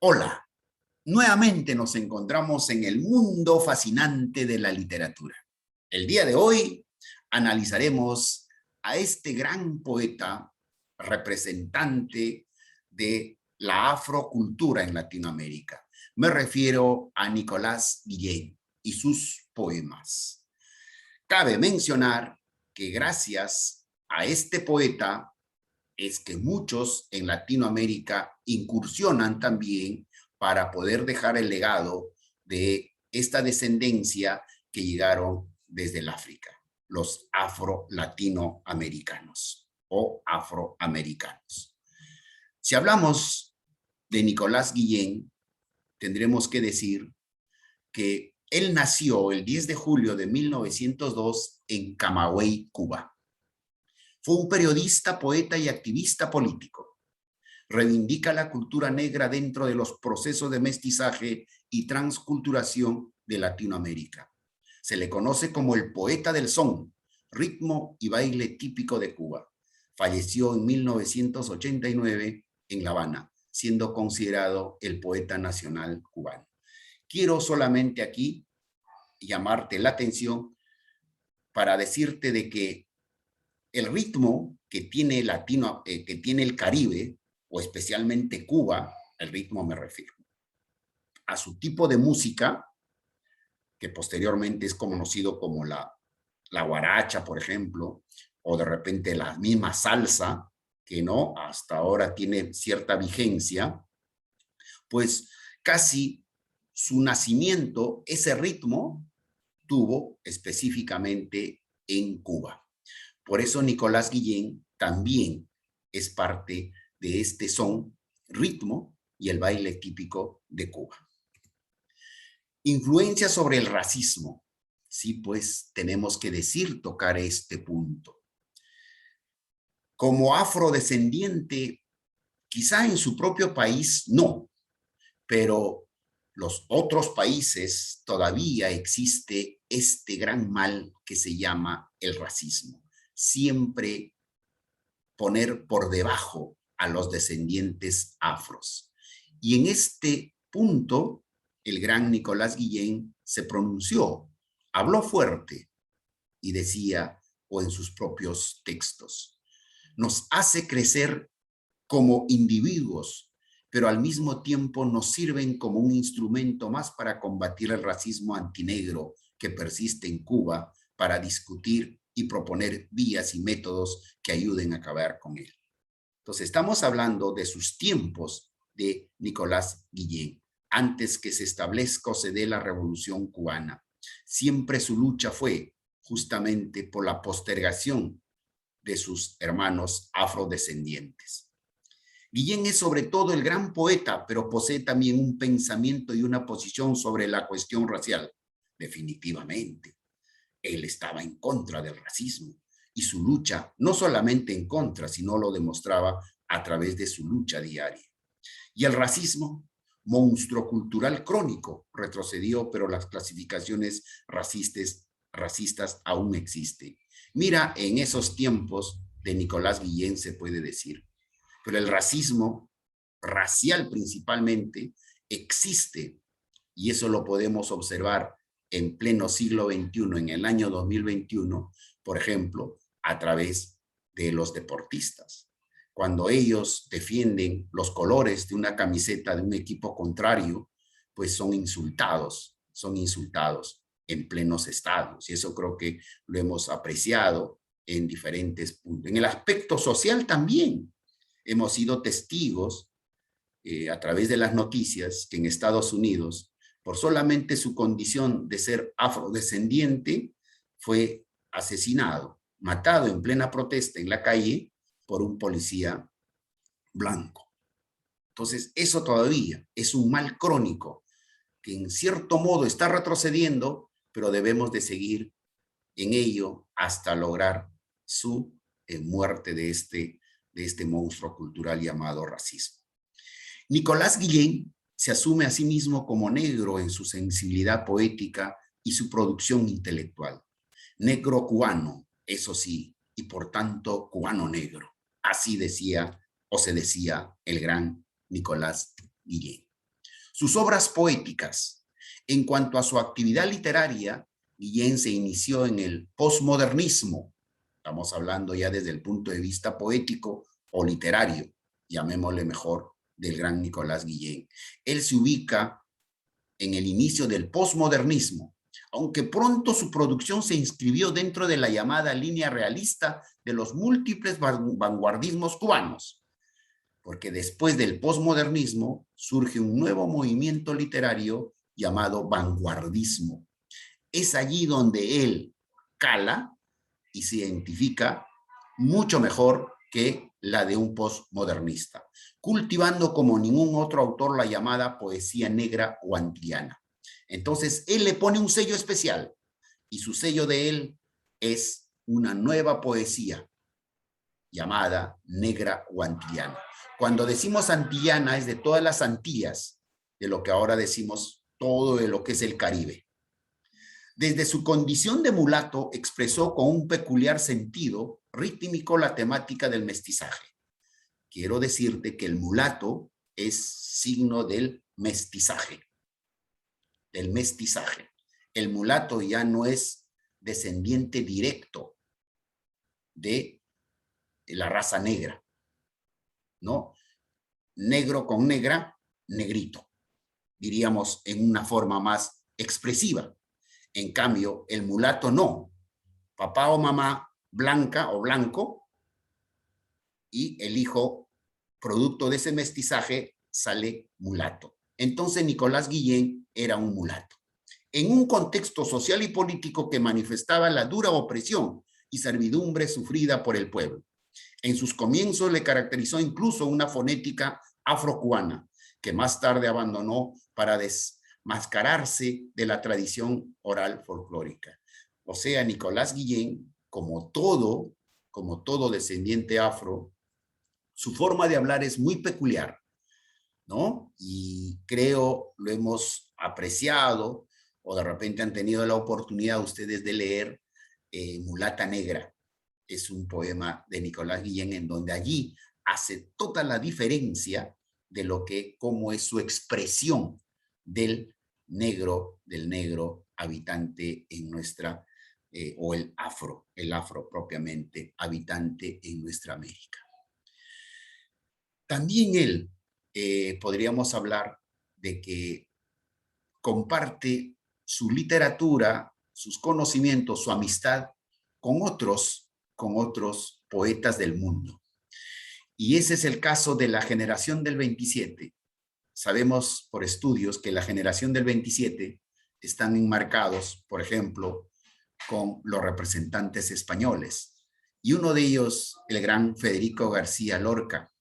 Hola, nuevamente nos encontramos en el mundo fascinante de la literatura. El día de hoy analizaremos a este gran poeta representante de la afrocultura en Latinoamérica. Me refiero a Nicolás Guillén y sus poemas. Cabe mencionar que gracias a este poeta es que muchos en Latinoamérica incursionan también para poder dejar el legado de esta descendencia que llegaron desde el África, los afro-latinoamericanos o afroamericanos. Si hablamos de Nicolás Guillén, tendremos que decir que él nació el 10 de julio de 1902 en Camagüey, Cuba. Fue un periodista, poeta y activista político. Reivindica la cultura negra dentro de los procesos de mestizaje y transculturación de Latinoamérica. Se le conoce como el poeta del son, ritmo y baile típico de Cuba. Falleció en 1989 en La Habana, siendo considerado el poeta nacional cubano. Quiero solamente aquí llamarte la atención para decirte de que el ritmo que tiene que tiene el Caribe, o especialmente Cuba, el ritmo me refiero a su tipo de música, que posteriormente es conocido como la guaracha, por ejemplo, o de repente la misma salsa, que no, hasta ahora tiene cierta vigencia, pues casi su nacimiento, ese ritmo, tuvo específicamente en Cuba. Por eso Nicolás Guillén también es parte de este son, ritmo y el baile típico de Cuba. Influencia sobre el racismo. Sí, pues tenemos que tocar este punto. Como afrodescendiente, quizá en su propio país no, pero los otros países todavía existe este gran mal que se llama el racismo. Siempre poner por debajo a los descendientes afros. Y en este punto, el gran Nicolás Guillén se pronunció, habló fuerte y decía, o en sus propios textos, nos hace crecer como individuos, pero al mismo tiempo nos sirven como un instrumento más para combatir el racismo antinegro que persiste en Cuba, para discutir y proponer vías y métodos que ayuden a acabar con él. Entonces, estamos hablando de sus tiempos de Nicolás Guillén, antes que se establezca o se dé la Revolución Cubana. Siempre su lucha fue justamente por la postergación de sus hermanos afrodescendientes. Guillén es sobre todo el gran poeta, pero posee también un pensamiento y una posición sobre la cuestión racial. Definitivamente, él estaba en contra del racismo y su lucha, no solamente en contra, sino lo demostraba a través de su lucha diaria. Y el racismo, monstruo cultural crónico, retrocedió, pero las clasificaciones racistas aún existen. Mira, en esos tiempos de Nicolás Guillén se puede decir, pero el racismo, racial principalmente, existe, y eso lo podemos observar en pleno siglo XXI, en el año 2021, por ejemplo, a través de los deportistas. Cuando ellos defienden los colores de una camiseta de un equipo contrario, pues son insultados en plenos estadios. Y eso creo que lo hemos apreciado en diferentes puntos. En el aspecto social también hemos sido testigos a través de las noticias que en Estados Unidos, por solamente su condición de ser afrodescendiente, fue asesinado, matado en plena protesta en la calle por un policía blanco. Entonces, eso todavía es un mal crónico que en cierto modo está retrocediendo, pero debemos de seguir en ello hasta lograr su muerte de este monstruo cultural llamado racismo. Nicolás Guillén se asume a sí mismo como negro en su sensibilidad poética y su producción intelectual. Negro cubano, eso sí, y por tanto cubano negro. Así decía o se decía el gran Nicolás Guillén. Sus obras poéticas. En cuanto a su actividad literaria, Guillén se inició en el posmodernismo. Estamos hablando ya desde el punto de vista poético o literario, llamémosle mejor, del gran Nicolás Guillén. Él se ubica en el inicio del posmodernismo, aunque pronto su producción se inscribió dentro de la llamada línea realista de los múltiples vanguardismos cubanos, porque después del posmodernismo surge un nuevo movimiento literario llamado vanguardismo. Es allí donde él cala y se identifica mucho mejor que la de un postmodernista, cultivando como ningún otro autor la llamada poesía negra o antillana. Entonces, él le pone un sello especial y su sello de él es una nueva poesía llamada negra o antillana. Cuando decimos antillana es de todas las Antillas, de lo que ahora decimos todo de lo que es el Caribe. Desde su condición de mulato expresó con un peculiar sentido rítmico la temática del mestizaje. Quiero decirte que el mulato es signo del mestizaje, del mestizaje. El mulato ya no es descendiente directo de la raza negra, ¿no? Negro con negra, negrito, diríamos en una forma más expresiva. En cambio, el mulato no. Papá o mamá blanca o blanco y el hijo, producto de ese mestizaje, sale mulato. Entonces Nicolás Guillén era un mulato. En un contexto social y político que manifestaba la dura opresión y servidumbre sufrida por el pueblo. En sus comienzos le caracterizó incluso una fonética afrocubana, que más tarde abandonó para desmascararse de la tradición oral folclórica. O sea, Nicolás Guillén, como todo descendiente afro, su forma de hablar es muy peculiar, ¿no? Y creo lo hemos apreciado, o de repente han tenido la oportunidad ustedes de leer Mulata Negra. Es un poema de Nicolás Guillén en donde allí hace toda la diferencia de lo que, cómo es su expresión del negro habitante en nuestra, o el afro propiamente habitante en nuestra América. También él, podríamos hablar de que comparte su literatura, sus conocimientos, su amistad con otros poetas del mundo. Y ese es el caso de la generación del 27. Sabemos por estudios que la generación del 27 están enmarcados, por ejemplo, con los representantes españoles. Y uno de ellos, el gran Federico García Lorca.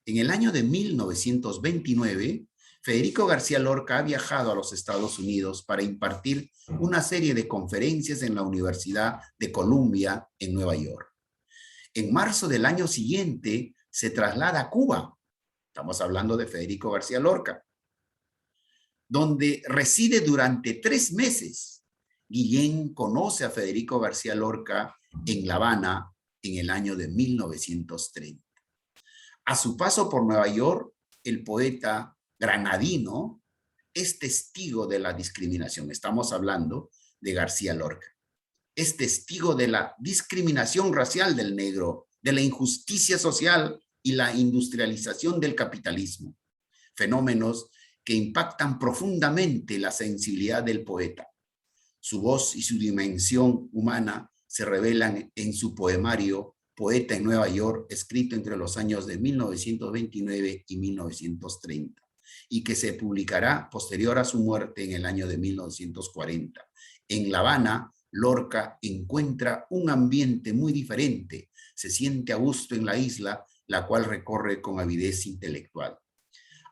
En el año de 1929, Federico García Lorca ha viajado a los Estados Unidos para impartir una serie de conferencias en la Universidad de Columbia en Nueva York. En marzo del año siguiente se traslada a Cuba. Estamos hablando de Federico García Lorca, donde reside durante 3 meses. Guillén conoce a Federico García Lorca en La Habana en el año de 1930. A su paso por Nueva York, el poeta granadino es testigo de la discriminación. Estamos hablando de García Lorca. Es testigo de la discriminación racial del negro, de la injusticia social y la industrialización del capitalismo. Fenómenos que impactan profundamente la sensibilidad del poeta. Su voz y su dimensión humana se revelan en su poemario Poeta en Nueva York, escrito entre los años de 1929 y 1930, y que se publicará posterior a su muerte en el año de 1940. En La Habana, Lorca encuentra un ambiente muy diferente, se siente a gusto en la isla, la cual recorre con avidez intelectual.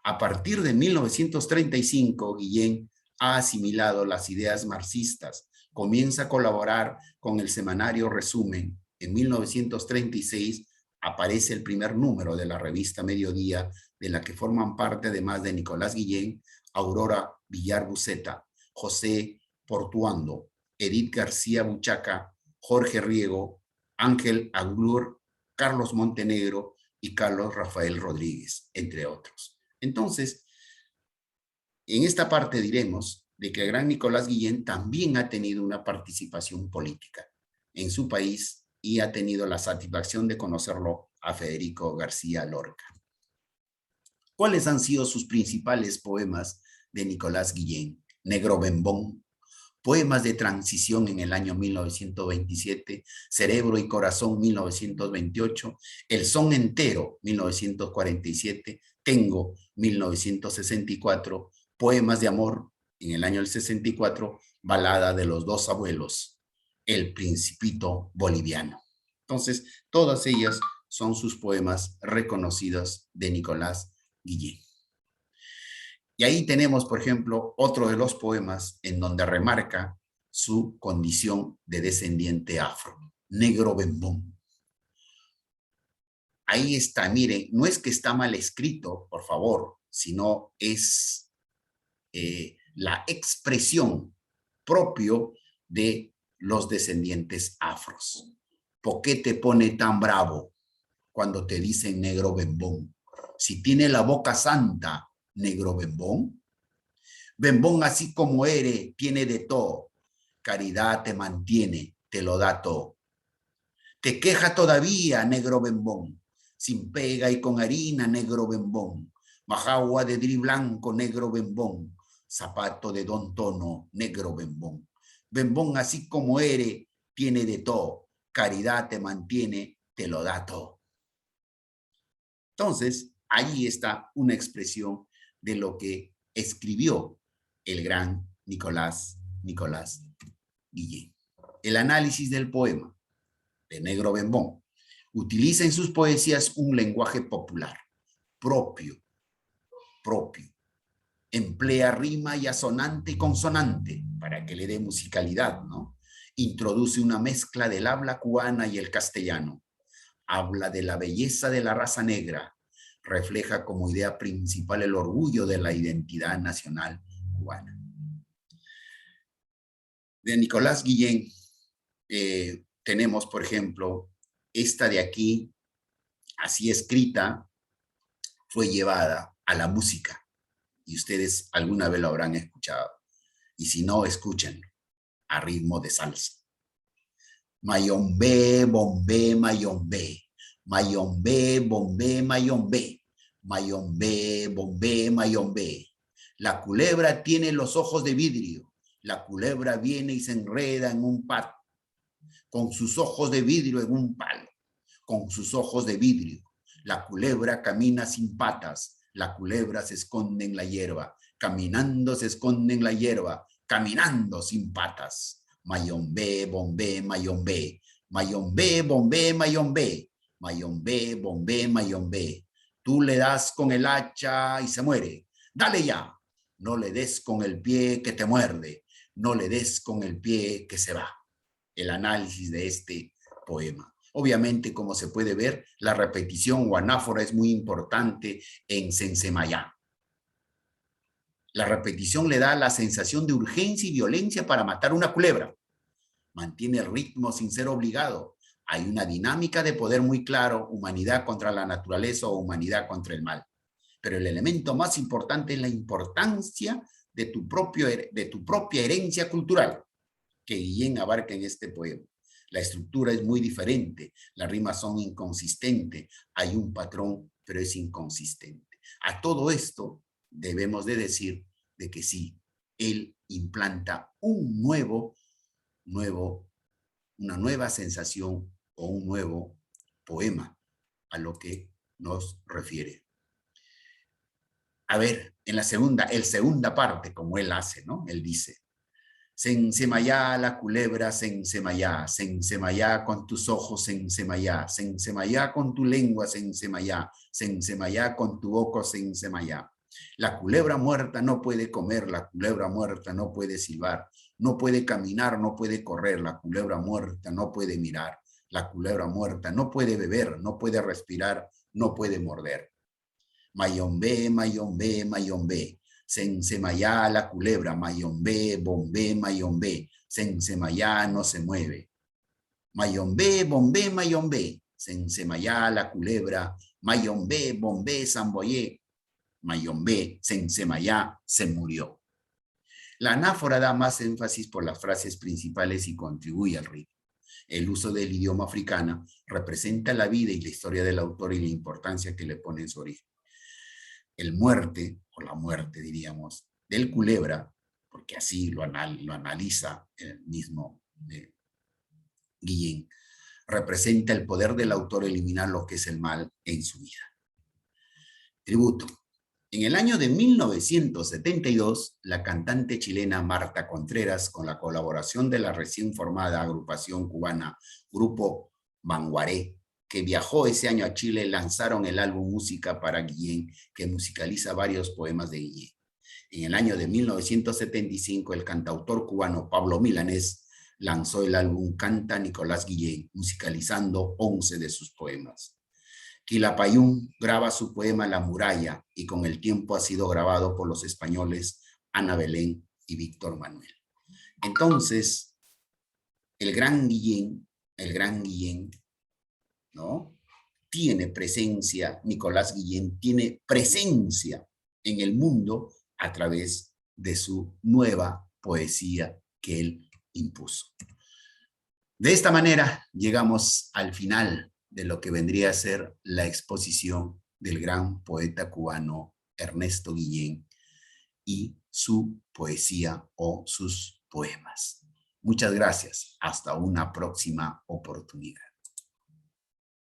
A partir de 1935, Guillén ha asimilado las ideas marxistas, comienza a colaborar con el semanario Resumen. En 1936 aparece el primer número de la revista Mediodía, de la que forman parte, además de Nicolás Guillén, Aurora Villar Buceta, José Portuando, Edith García Buchaca, Jorge Riego, Ángel Aglur, Carlos Montenegro y Carlos Rafael Rodríguez, entre otros. Entonces, En esta parte diremos de que el gran Nicolás Guillén también ha tenido una participación política en su país y ha tenido la satisfacción de conocerlo a Federico García Lorca. ¿Cuáles han sido sus principales poemas de Nicolás Guillén? Negro Bembón, Poemas de Transición en el año 1927, Cerebro y Corazón 1928, El Son Entero 1947, Tengo 1964, Poemas de Amor en el año del 64, Balada de los Dos Abuelos, El Principito Boliviano. Entonces, todas ellas son sus poemas reconocidos de Nicolás Guillén. Y ahí tenemos, por ejemplo, otro de los poemas en donde remarca su condición de descendiente afro, Negro Bembón. Ahí está, miren, no es que está mal escrito, por favor, sino es la expresión propio de los descendientes afros. ¿Por qué te pone tan bravo cuando te dicen negro bembón? Si tiene la boca santa, negro bembón. Bembón así como eres, tiene de todo. Caridad te mantiene, te lo da todo. Te queja todavía, negro bembón. Sin pega y con harina, negro bembón. Majagua de dri blanco, negro bembón. Zapato de don tono, negro bembón. Bembón así como eres, tiene de todo. Caridad te mantiene, te lo da todo. Entonces, ahí está una expresión de lo que escribió el gran Nicolás Guillén. El análisis del poema de Negro Bembón utiliza en sus poesías un lenguaje popular, propio. Emplea rima y asonante y consonante para que le dé musicalidad, ¿no? Introduce una mezcla del habla cubana y el castellano. Habla de la belleza de la raza negra. Refleja como idea principal el orgullo de la identidad nacional cubana. De Nicolás Guillén tenemos, por ejemplo, esta de aquí, así escrita, fue llevada a la música. Y ustedes alguna vez lo habrán escuchado. Y si no, escúchenlo, a ritmo de salsa. Mayombe, bombe, mayombe. Mayombe, bombe, mayombe. Mayombe, bombe, mayombe. La culebra tiene los ojos de vidrio. La culebra viene y se enreda en un pato. Con sus ojos de vidrio en un palo. Con sus ojos de vidrio. La culebra camina sin patas. La culebra se esconde en la hierba. Caminando se esconde en la hierba. Caminando sin patas. Mayombe, bombe, mayombe. Mayombe, bombe, mayombe. Mayombe, bombe, mayombe. Tú le das con el hacha y se muere. Dale ya. No le des con el pie que te muerde. No le des con el pie que se va. El análisis de este poema. Obviamente, como se puede ver, la repetición o anáfora es muy importante en Sensemayá. La repetición le da la sensación de urgencia y violencia para matar una culebra. Mantiene el ritmo sin ser obligado. Hay una dinámica de poder muy claro, humanidad contra la naturaleza o humanidad contra el mal. Pero el elemento más importante es la importancia de tu propia herencia cultural que Guillén abarca en este poema. La estructura es muy diferente, las rimas son inconsistentes, hay un patrón, pero es inconsistente. A todo esto debemos de decir de que sí, él implanta una nueva sensación o un nuevo poema a lo que nos refiere. A ver, en la segunda parte, como él hace, ¿no? Él dice, Sensemayá la culebra, Sensemayá con tus ojos, Sensemayá con tu lengua, Sensemayá con tu boca, Sensemayá. La culebra muerta no puede comer, la culebra muerta no puede silbar, no puede caminar, no puede correr, la culebra muerta no puede mirar, la culebra muerta no puede beber, no puede respirar, no puede morder. Mayombe, mayombe, mayombe. Sensemayá la culebra, mayombe, bombe, mayombe. Sensemayá no se mueve. Mayombe, bombe, mayombe. Sensemayá la culebra, mayombe, bombe, samboyé. Mayombe, Sensemayá, se murió. La anáfora da más énfasis por las frases principales y contribuye al ritmo. El uso del idioma africano representa la vida y la historia del autor y la importancia que le pone en su origen. El muerte, o la muerte diríamos, del culebra, porque así lo analiza el mismo Guillén, representa el poder del autor eliminar lo que es el mal en su vida. Tributo. En el año de 1972, la cantante chilena Marta Contreras, con la colaboración de la recién formada agrupación cubana Grupo Manguaré, que viajó ese año a Chile, lanzaron el álbum Música para Guillén, que musicaliza varios poemas de Guillén. En el año de 1975, el cantautor cubano Pablo Milanés lanzó el álbum Canta Nicolás Guillén, musicalizando 11 de sus poemas. Quilapayún graba su poema La Muralla y con el tiempo ha sido grabado por los españoles Ana Belén y Víctor Manuel. Entonces, el gran Guillén, ¿no? Tiene presencia, Nicolás Guillén tiene presencia en el mundo a través de su nueva poesía que él impuso. De esta manera llegamos al final de lo que vendría a ser la exposición del gran poeta cubano Ernesto Guillén y su poesía o sus poemas. Muchas gracias. Hasta una próxima oportunidad.